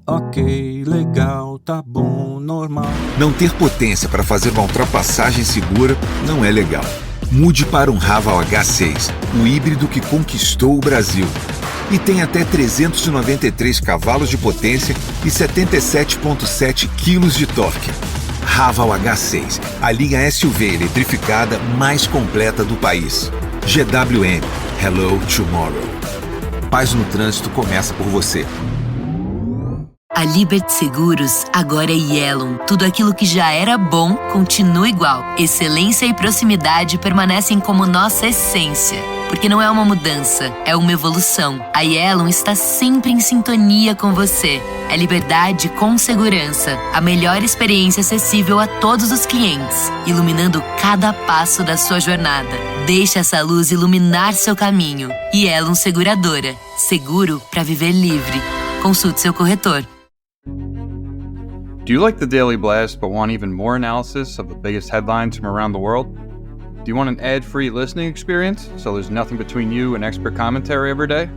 Ok, legal, tá bom, normal. Não ter potência para fazer uma ultrapassagem segura não é legal. Mude para um Haval H6, o híbrido que conquistou o Brasil. E tem até 393 cavalos de potência e 77,7 quilos de torque. Haval H6, a linha SUV eletrificada mais completa do país. GWM, Hello Tomorrow. Paz no trânsito começa por você. A Liberty Seguros agora é Yellow. Tudo aquilo que já era bom continua igual. Excelência e proximidade permanecem como nossa essência. Porque não é uma mudança, é uma evolução. A Yellow está sempre em sintonia com você. É liberdade com segurança. A melhor experiência acessível a todos os clientes, iluminando cada passo da sua jornada. Deixe essa luz iluminar seu caminho. Yellow Seguradora. Seguro para viver livre. Consulte seu corretor. Do you like the Daily Blast but want even more analysis of the biggest headlines from around the world? Do you want an ad-free listening experience so there's nothing between you and expert commentary every day?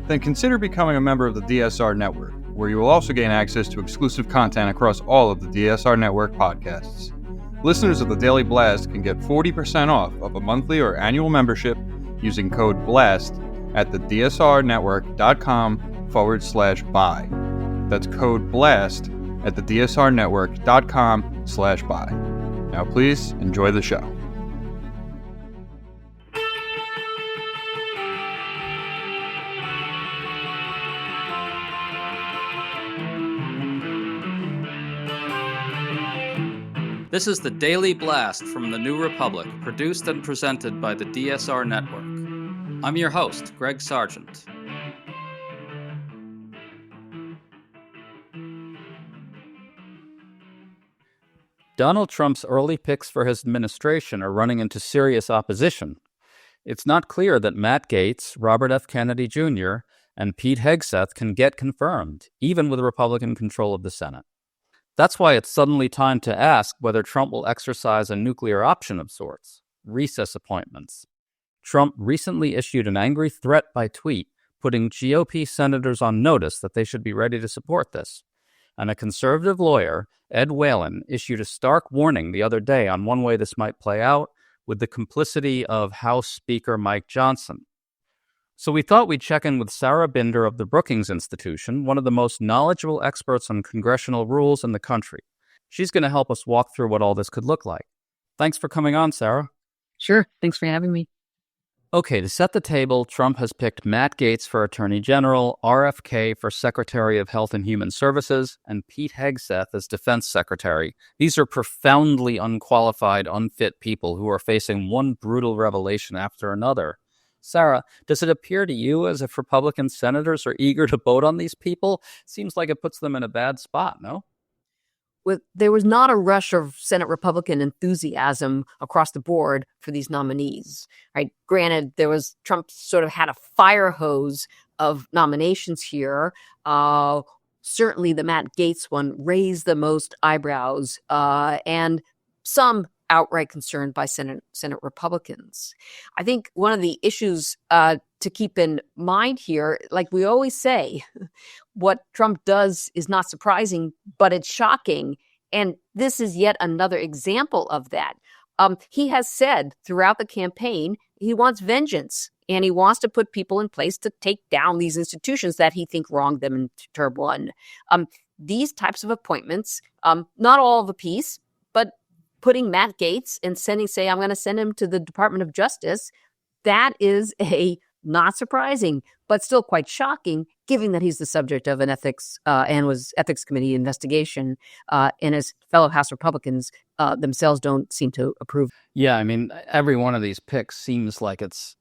Then consider becoming a member of the DSR Network, where you will also gain access to exclusive content across all of the DSR Network podcasts. Listeners of the Daily Blast can get 40% off of a monthly or annual membership using code BLAST at the dsrnetwork.com/buy. That's code BLAST at the dsrnetwork.com/buy. Now please enjoy the show. This is the Daily Blast from the New Republic, produced and presented by the DSR Network. I'm your host, Greg Sargent. Donald Trump's early picks for his administration are running into serious opposition. It's not clear that Matt Gaetz, Robert F. Kennedy Jr., and Pete Hegseth can get confirmed, even with Republican control of the Senate. That's why it's suddenly time to ask whether Trump will exercise a nuclear option of sorts, recess appointments. Trump recently issued an angry threat by tweet, putting GOP senators on notice that they should be ready to support this. And a conservative lawyer, Ed Whalen, issued a stark warning the other day on one way this might play out, with the complicity of House Speaker Mike Johnson. So we thought we'd check in with Sarah Binder of the Brookings Institution, one of the most knowledgeable experts on congressional rules in the country. She's going to help us walk through what all this could look like. Thanks for coming on, Sarah. Sure. Thanks for having me. Okay, to set the table, Trump has picked Matt Gaetz for Attorney General, RFK for Secretary of Health and Human Services, and Pete Hegseth as Defense Secretary. These are profoundly unqualified, unfit people who are facing one brutal revelation after another. Sarah, does it appear to you as if Republican senators are eager to vote on these people? Seems like it puts them in a bad spot, no? There was not a rush of Senate Republican enthusiasm across the board for these nominees, right? Granted, Trump sort of had a fire hose of nominations here. Certainly the Matt Gaetz one raised the most eyebrows and some outright concern by Senate Republicans. I think one of the issues to keep in mind here, like we always say, what Trump does is not surprising, but it's shocking. And this is yet another example of that. He has said throughout the campaign he wants vengeance, and he wants to put people in place to take down these institutions that he thinks wronged them in term one. These types of appointments, not all of a piece, but putting Matt Gaetz and I'm going to send him to the Department of Justice, that is not surprising, but still quite shocking, given that he's the subject of an ethics committee investigation, and his fellow House Republicans themselves don't seem to approve. Yeah, I mean, every one of these picks seems like it's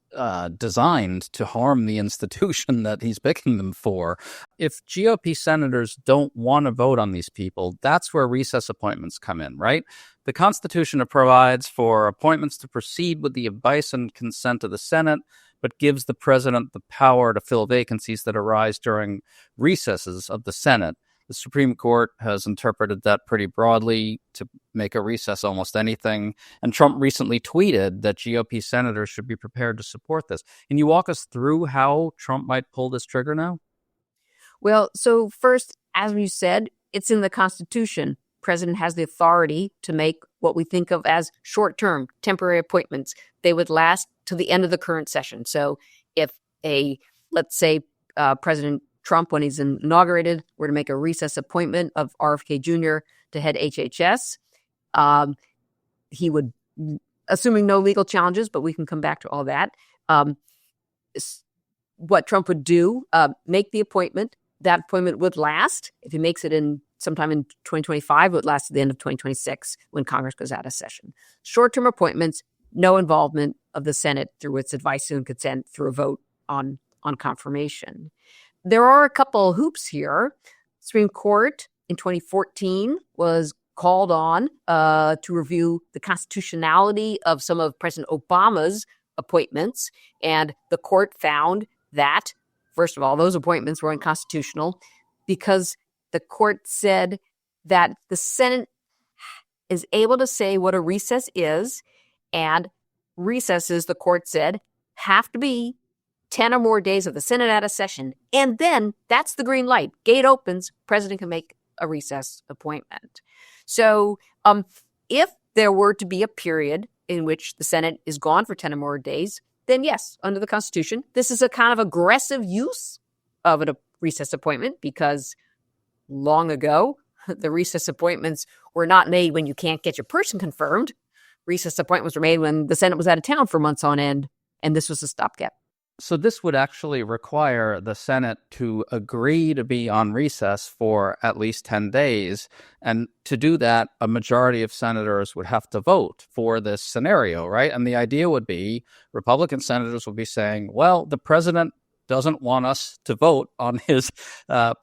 designed to harm the institution that he's picking them for. If GOP senators don't want to vote on these people, that's where recess appointments come in, right? The Constitution provides for appointments to proceed with the advice and consent of the Senate, but gives the president the power to fill vacancies that arise during recesses of the Senate. The Supreme Court has interpreted that pretty broadly to make a recess almost anything. And Trump recently tweeted that GOP senators should be prepared to support this. Can you walk us through how Trump might pull this trigger now? Well, so first, as you said, it's in the Constitution. President has the authority to make what we think of as short-term, temporary appointments. They would last to the end of the current session. So if let's say President Trump, when he's inaugurated, were to make a recess appointment of RFK Jr. to head HHS, he would, assuming no legal challenges, but we can come back to all that, what Trump would do, make the appointment. That appointment would last. If he makes it in sometime in 2025, it would last to the end of 2026 when Congress goes out of session. Short-term appointments, no involvement of the Senate through its advice and consent through a vote on confirmation. There are a couple hoops here. Supreme Court in 2014 was called on to review the constitutionality of some of President Obama's appointments, and the court found that, first of all, those appointments were unconstitutional because the court said that the Senate is able to say what a recess is, and recesses, the court said, have to be 10 or more days of the Senate out of session. And then that's the green light. Gate opens, president can make a recess appointment. So if there were to be a period in which the Senate is gone for 10 or more days, then yes, under the Constitution, this is a kind of aggressive use of a recess appointment because long ago, the recess appointments were not made when you can't get your person confirmed. Recess appointments were made when the Senate was out of town for months on end, and this was a stopgap. So this would actually require the Senate to agree to be on recess for at least 10 days. And to do that, a majority of senators would have to vote for this scenario, right? And the idea would be Republican senators would be saying, well, the president doesn't want us to vote on his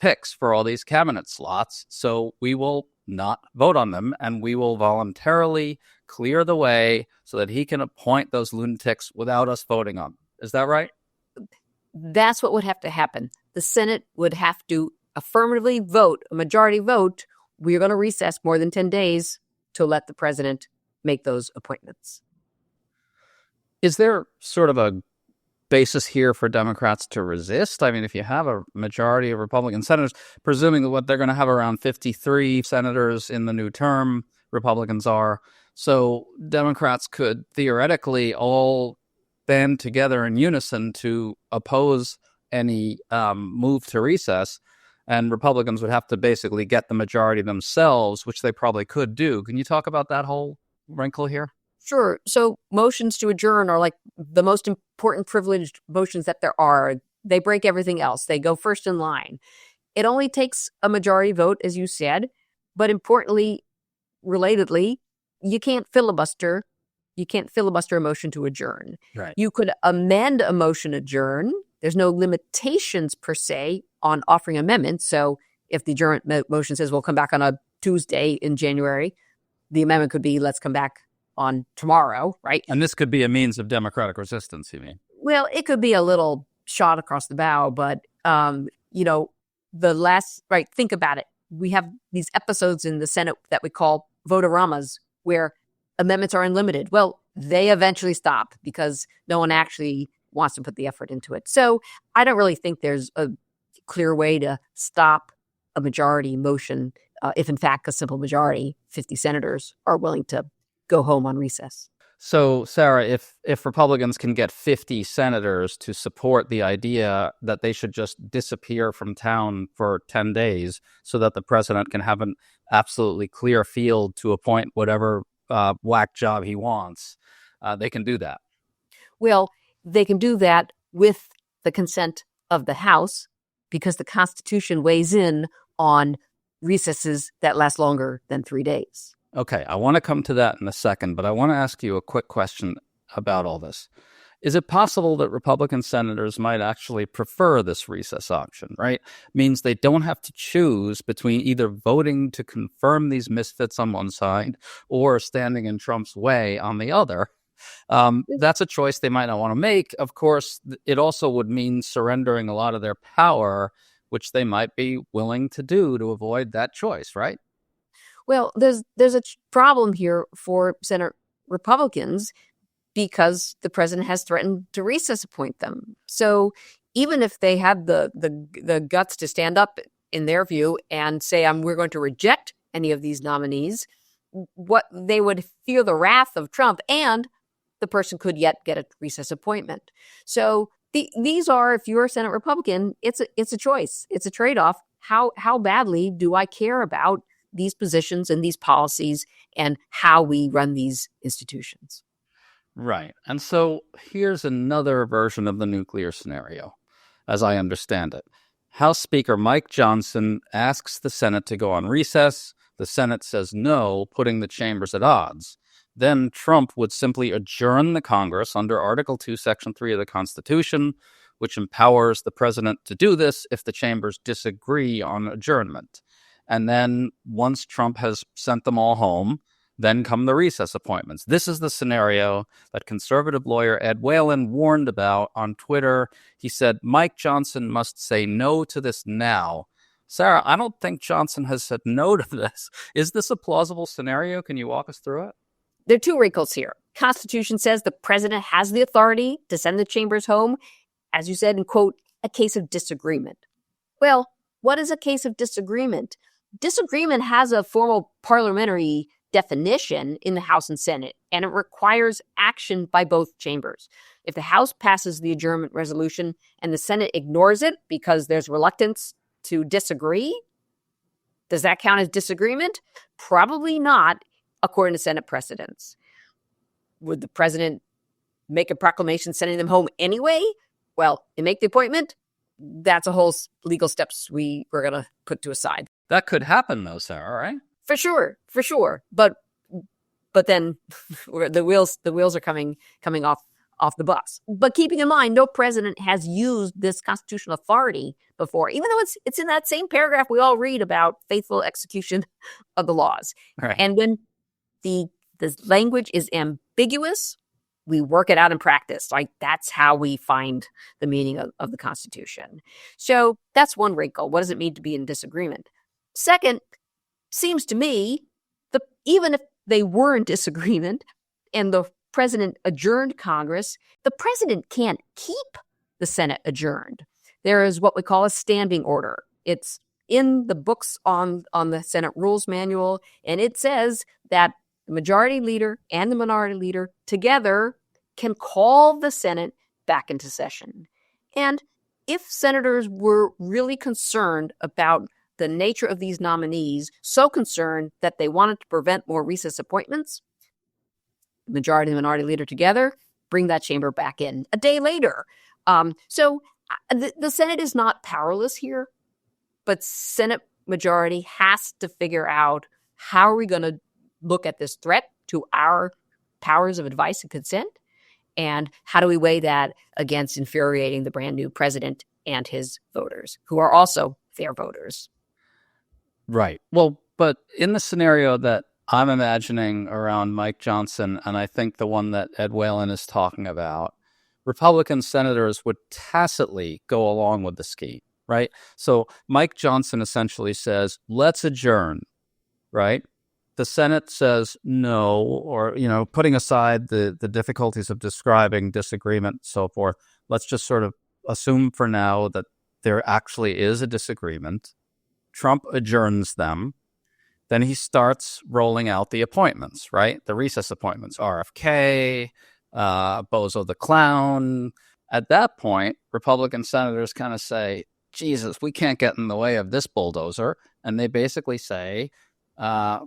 picks for all these cabinet slots, so we will not vote on them, and we will voluntarily clear the way so that he can appoint those lunatics without us voting on them. Is that right? That's what would have to happen. The Senate would have to affirmatively vote, a majority vote, we're going to recess more than 10 days to let the president make those appointments. Is there sort of a basis here for Democrats to resist? I mean, if you have a majority of Republican senators, presuming what they're going to have around 53 senators in the new term, Republicans are, so Democrats could theoretically all band together in unison to oppose any move to recess, and Republicans would have to basically get the majority themselves, which they probably could do. Can you talk about that whole wrinkle here? Sure. So motions to adjourn are like the most important privileged motions that there are. They break everything else. They go first in line. It only takes a majority vote, as you said, but importantly, relatedly, you can't filibuster. You can't filibuster a motion to adjourn. Right. You could amend a motion to adjourn. There's no limitations per se on offering amendments. So if the adjournment motion says we'll come back on a Tuesday in January, the amendment could be let's come back on tomorrow, right? And this could be a means of democratic resistance, you mean? Well, it could be a little shot across the bow, but, think about it. We have these episodes in the Senate that we call vote-a-ramas, where amendments are unlimited. Well, they eventually stop because no one actually wants to put the effort into it. So I don't really think there's a clear way to stop a majority motion if, in fact, a simple majority, 50 senators, are willing to go home on recess. So, Sarah, if Republicans can get 50 senators to support the idea that they should just disappear from town for 10 days so that the president can have an absolutely clear field to appoint whatever whack job he wants, they can do that. Well, they can do that with the consent of the House because the Constitution weighs in on recesses that last longer than 3 days. Okay, I want to come to that in a second, but I want to ask you a quick question about all this. Is it possible that Republican senators might actually prefer this recess option, right? Means they don't have to choose between either voting to confirm these misfits on one side or standing in Trump's way on the other. That's a choice they might not want to make. Of course, it also would mean surrendering a lot of their power, which they might be willing to do to avoid that choice, right? Well, there's a problem here for Senate Republicans because the president has threatened to recess appoint them. So even if they had the guts to stand up in their view, and say, we're going to reject any of these nominees, what they would fear the wrath of Trump, and the person could yet get a recess appointment. So these are, if you're a Senate Republican, it's a choice. It's a trade-off. How badly do I care about these positions and these policies and how we run these institutions? Right. And so here's another version of the nuclear scenario, as I understand it. House Speaker Mike Johnson asks the Senate to go on recess. The Senate says no, putting the chambers at odds. Then Trump would simply adjourn the Congress under Article 2, Section 3 of the Constitution, which empowers the president to do this if the chambers disagree on adjournment. And then once Trump has sent them all home, then come the recess appointments. This is the scenario that conservative lawyer Ed Whalen warned about on Twitter. He said, Mike Johnson must say no to this now. Sarah, I don't think Johnson has said no to this. Is this a plausible scenario? Can you walk us through it? There are two wrinkles here. Constitution says the president has the authority to send the chambers home, as you said, in quote, a case of disagreement. Well, what is a case of disagreement? Disagreement has a formal parliamentary definition in the House and Senate, and it requires action by both chambers. If the House passes the adjournment resolution and the Senate ignores it because there's reluctance to disagree, does that count as disagreement? Probably not, according to Senate precedents. Would the president make a proclamation sending them home anyway? Well, and make the appointment? That's a whole legal steps we're going to put to a side. That could happen, though, Sarah, right? For sure. But then the wheels are coming off the bus. But keeping in mind, no president has used this constitutional authority before, even though it's in that same paragraph we all read about faithful execution of the laws. Right. And when the language is ambiguous, we work it out in practice. Like that's how we find the meaning of the Constitution. So that's one wrinkle. What does it mean to be in disagreement? Second, seems to me that even if they were in disagreement and the president adjourned Congress, the president can't keep the Senate adjourned. There is what we call a standing order. It's in the books on the Senate Rules Manual, and it says that the majority leader and the minority leader together can call the Senate back into session. And if senators were really concerned about the nature of these nominees, so concerned that they wanted to prevent more recess appointments, the majority and the minority leader together bring that chamber back in a day later. So the Senate is not powerless here, but Senate majority has to figure out how are we going to look at this threat to our powers of advice and consent, and how do we weigh that against infuriating the brand new president and his voters, who are also their voters. Right. Well, but in the scenario that I'm imagining around Mike Johnson, and I think the one that Ed Whalen is talking about, Republican senators would tacitly go along with the scheme, right? So Mike Johnson essentially says, let's adjourn, right? The Senate says no, or, putting aside the difficulties of describing disagreement and so forth, let's just sort of assume for now that there actually is a disagreement. Trump adjourns them. Then he starts rolling out the appointments, right? The recess appointments, RFK, Bozo the Clown. At that point, Republican senators kind of say, Jesus, we can't get in the way of this bulldozer. And they basically say,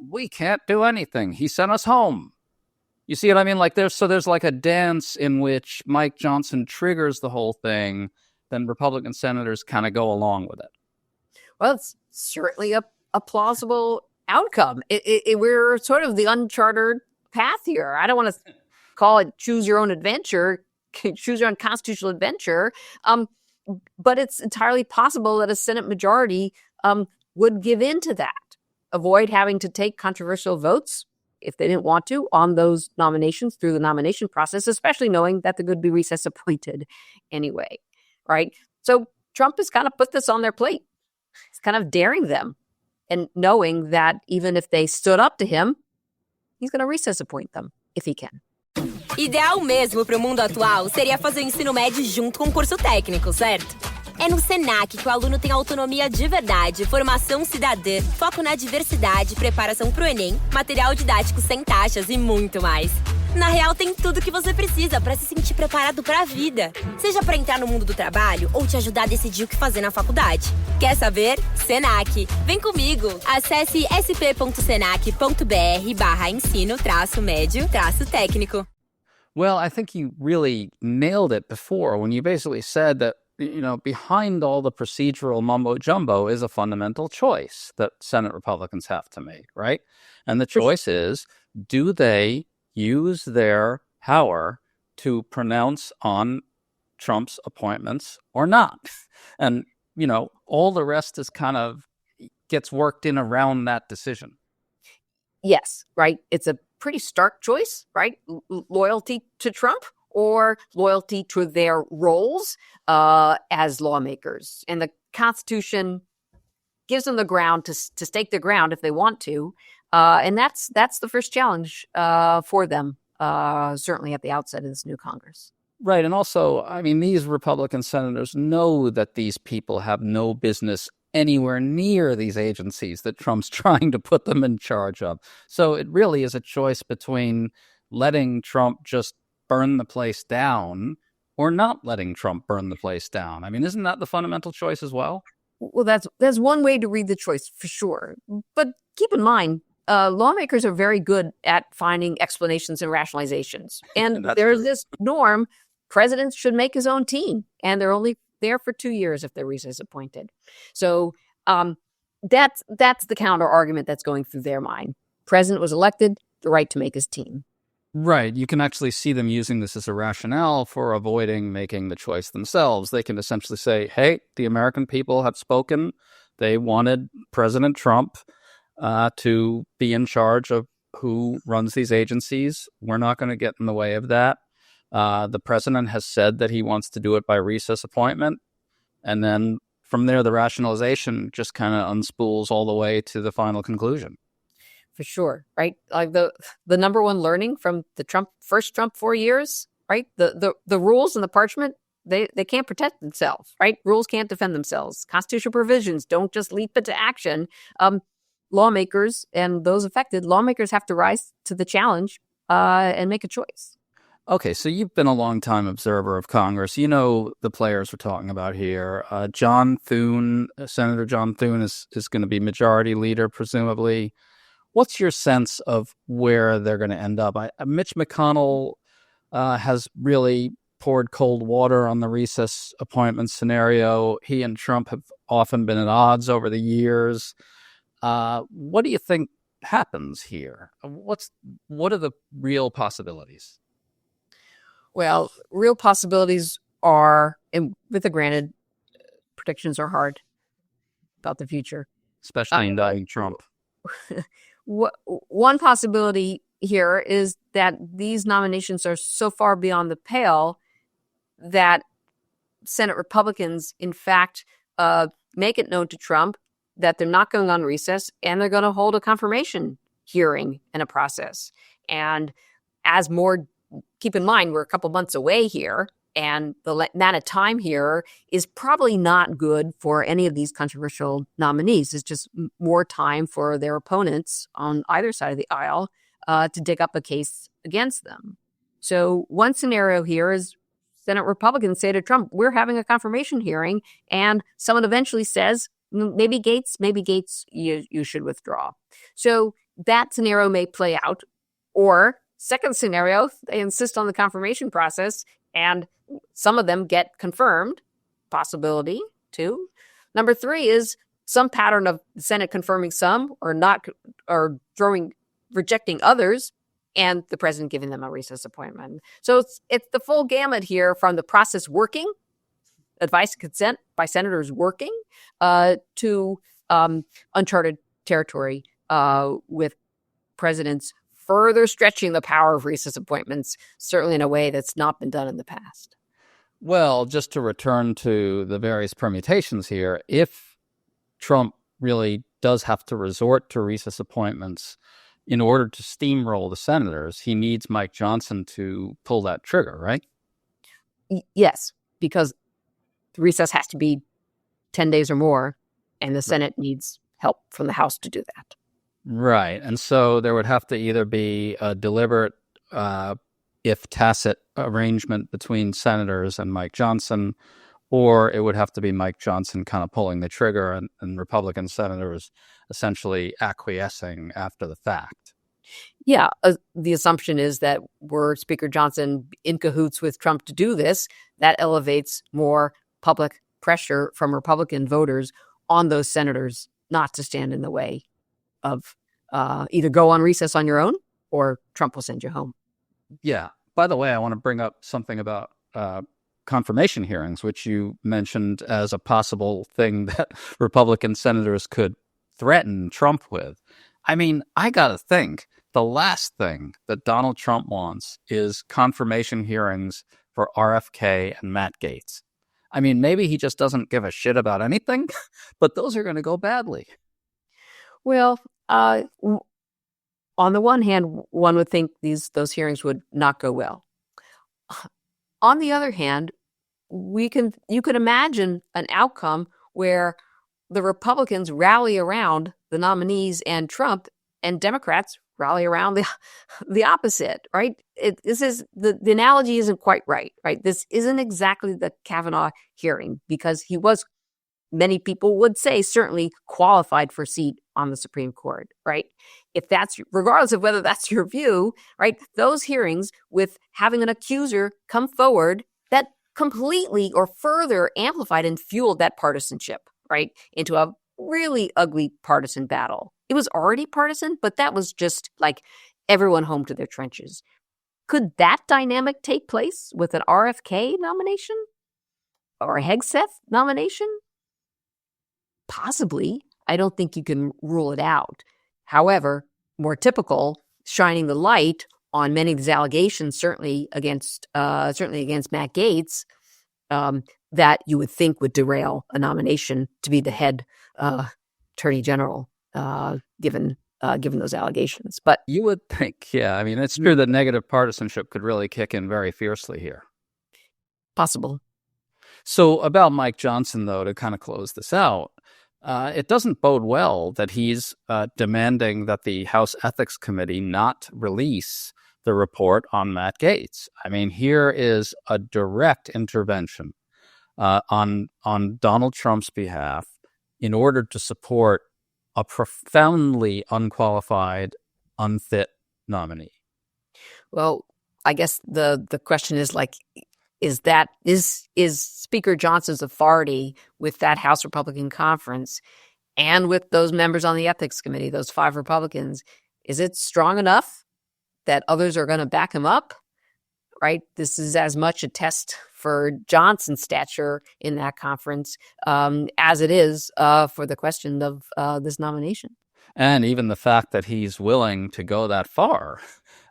we can't do anything. He sent us home. You see what I mean? Like there's like a dance in which Mike Johnson triggers the whole thing. Then Republican senators kind of go along with it. Well, it's certainly a plausible outcome. We're sort of the uncharted path here. I don't want to call it choose your own adventure, choose your own constitutional adventure. But it's entirely possible that a Senate majority would give in to that, avoid having to take controversial votes if they didn't want to on those nominations through the nomination process, especially knowing that they're going to be recess appointed anyway, right? So Trump has kind of put this on their plate. He's kind of daring them and knowing that even if they stood up to him, he's going to recess appoint them if he can. Ideal mesmo para o mundo atual seria fazer o ensino médio junto com o curso técnico, certo? É no Senac que o aluno tem autonomia de verdade, formação cidadã, foco na diversidade, preparação pro Enem, material didático sem taxas e muito mais. Na Real tem tudo que você precisa para se sentir preparado para a vida. Seja para entrar no mundo do trabalho ou te ajudar a decidir o que fazer na faculdade. Quer saber? Senac. Vem comigo. Acesse sp.senac.br/ensino-médio-técnico. Well, I think you really nailed it before when you basically said that, behind all the procedural mumbo jumbo is a fundamental choice that Senate Republicans have to make, right? And the choice is, do they use their power to pronounce on Trump's appointments or not? And, all the rest is kind of gets worked in around that decision. Yes, right. It's a pretty stark choice, right? Loyalty to Trump or loyalty to their roles as lawmakers. And the Constitution gives them the ground to stake their ground if they want to. And that's the first challenge for them, certainly at the outset of this new Congress. Right. And also, these Republican senators know that these people have no business anywhere near these agencies that Trump's trying to put them in charge of. So it really is a choice between letting Trump just burn the place down or not letting Trump burn the place down. Isn't that the fundamental choice as well? Well, that's one way to read the choice for sure. But keep in mind, lawmakers are very good at finding explanations and rationalizations. And there's this norm, presidents should make his own team, and they're only there for 2 years if they're recess appointed. So that's the counter argument that's going through their mind. President was elected, the right to make his team. Right. You can actually see them using this as a rationale for avoiding making the choice themselves. They can essentially say, hey, the American people have spoken. They wanted President Trump to be in charge of who runs these agencies. We're not going to get in the way of that. The president has said that he wants to do it by recess appointment. And then from there, the rationalization just kind of unspools all the way to the final conclusion. For sure, right? Like the number one learning from the first Trump 4 years, right? The rules and the parchment, they can't protect themselves, right? Rules can't defend themselves. Constitutional provisions don't just leap into action. Lawmakers and those affected, lawmakers have to rise to the challenge and make a choice. Okay, so you've been a long-time observer of Congress. You know the players we're talking about here. John Thune, Senator John Thune is going to be majority leader, presumably. What's your sense of where they're going to end up? Mitch McConnell has really poured cold water on the recess appointment scenario. He and Trump have often been at odds over the years. What do you think happens here? What are the real possibilities? Well, real possibilities are, and with the granted, predictions are hard about the future. Especially indicting Trump. One possibility here is that these nominations are so far beyond the pale that Senate Republicans, in fact, make it known to Trump that they're not going on recess and they're going to hold a confirmation hearing and a process. And as more, keep in mind, we're a couple months away here, and the amount of time here is probably not good for any of these controversial nominees. It's just more time for their opponents on either side of the aisle to dig up a case against them. So one scenario here is Senate Republicans say to Trump, we're having a confirmation hearing, and someone eventually says, maybe Gates, you should withdraw. So that scenario may play out. Or second scenario, they insist on the confirmation process and some of them get confirmed. Possibility two. Number three is some pattern of the Senate confirming some or not, or rejecting others, and the president giving them a recess appointment. So it's the full gamut here, from the process working, advice and consent by senators working, to uncharted territory with presidents further stretching the power of recess appointments, certainly in a way that's not been done in the past. Well, just to return to the various permutations here, if Trump really does have to resort to recess appointments in order to steamroll the senators, he needs Mike Johnson to pull that trigger, right? Yes, because the recess has to be 10 days or more, and the Senate needs help from the House to do that. Right. And so there would have to either be a deliberate, if tacit, arrangement between senators and Mike Johnson, or it would have to be Mike Johnson kind of pulling the trigger and Republican senators essentially acquiescing after the fact. Yeah, the assumption is that were Speaker Johnson in cahoots with Trump to do this, that elevates more public pressure from Republican voters on those senators not to stand in the way of either go on recess on your own or Trump will send you home. Yeah. By the way, I want to bring up something about confirmation hearings, which you mentioned as a possible thing that Republican senators could threaten Trump with. I mean, I got to think the last thing that Donald Trump wants is confirmation hearings for RFK and Matt Gaetz. I mean, maybe he just doesn't give a shit about anything, but those are going to go badly. Well, on the one hand, one would think those hearings would not go well. On the other hand, you could imagine an outcome where the Republicans rally around the nominees and Trump, and Democrats rally around the opposite, right? This is the analogy isn't quite right? This isn't exactly the Kavanaugh hearing because he was, many people would say, certainly qualified for a seat on the Supreme Court, right? If that's, regardless of whether that's your view, right? Those hearings with having an accuser come forward that completely or further amplified and fueled that partisanship, right? Into a really ugly partisan battle. It was already partisan, but that was just like everyone home to their trenches. Could that dynamic take place with an RFK nomination or a Hegseth nomination? Possibly. I don't think you can rule it out. However, more typical, shining the light on many of these allegations, certainly against Matt Gaetz, that you would think would derail a nomination to be the head attorney general, given those allegations. But you would think, yeah. I mean, it's true that negative partisanship could really kick in very fiercely here. Possible. So about Mike Johnson, though, to kind of close this out, it doesn't bode well that he's demanding that the House Ethics Committee not release the report on Matt Gaetz. I mean, here is a direct intervention on Donald Trump's behalf in order to support a profoundly unqualified, unfit nominee. Well, I guess the question is like, is Speaker Johnson's authority with that House Republican conference and with those members on the Ethics Committee, those 5 Republicans, is it strong enough that others are going to back him up? Right? This is as much a test for Johnson's stature in that conference as it is for the question of this nomination. And even the fact that he's willing to go that far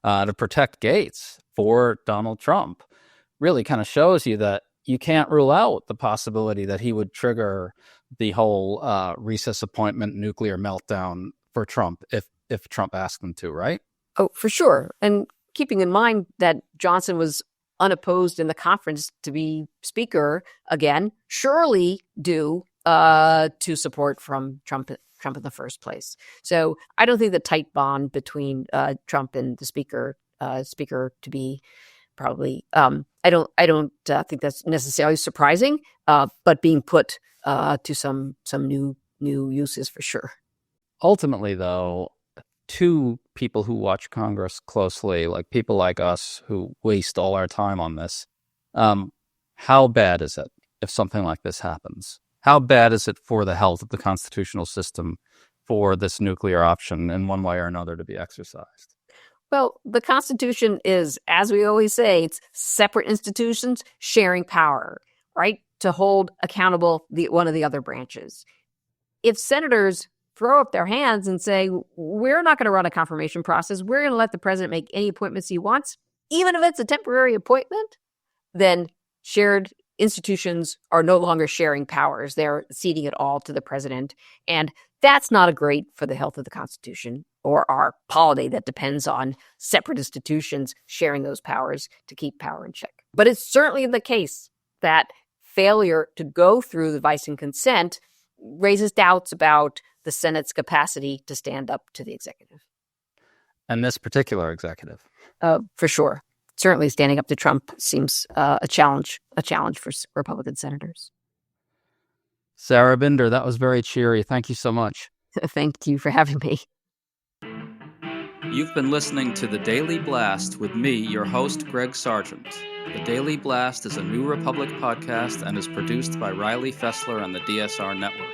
to protect Gaetz for Donald Trump really kind of shows you that you can't rule out the possibility that he would trigger the whole recess appointment nuclear meltdown for Trump if Trump asked him to, right? Oh, for sure. And keeping in mind that Johnson was unopposed in the conference to be speaker again, surely due to support from Trump in the first place. So I don't think the tight bond between Trump and the speaker to be probably I don't think that's necessarily surprising, but being put to some new uses for sure. Ultimately, though, to people who watch Congress closely, like people like us who waste all our time on this, how bad is it if something like this happens? How bad is it for the health of the constitutional system for this nuclear option in one way or another to be exercised? Well, the Constitution is, as we always say, it's separate institutions sharing power, right? To hold accountable one of the other branches. If senators throw up their hands and say, we're not going to run a confirmation process, we're going to let the president make any appointments he wants, even if it's a temporary appointment, then shared institutions are no longer sharing powers. They're ceding it all to the president. And that's not great for the health of the Constitution or our polity that depends on separate institutions sharing those powers to keep power in check. But it's certainly the case that failure to go through the advice and consent raises doubts about the Senate's capacity to stand up to the executive. And this particular executive. For sure. Certainly standing up to Trump seems a challenge for Republican senators. Sarah Binder, that was very cheery. Thank you so much. Thank you for having me. You've been listening to The Daily Blast with me, your host, Greg Sargent. The Daily Blast is a New Republic podcast and is produced by Riley Fessler and the DSR Network.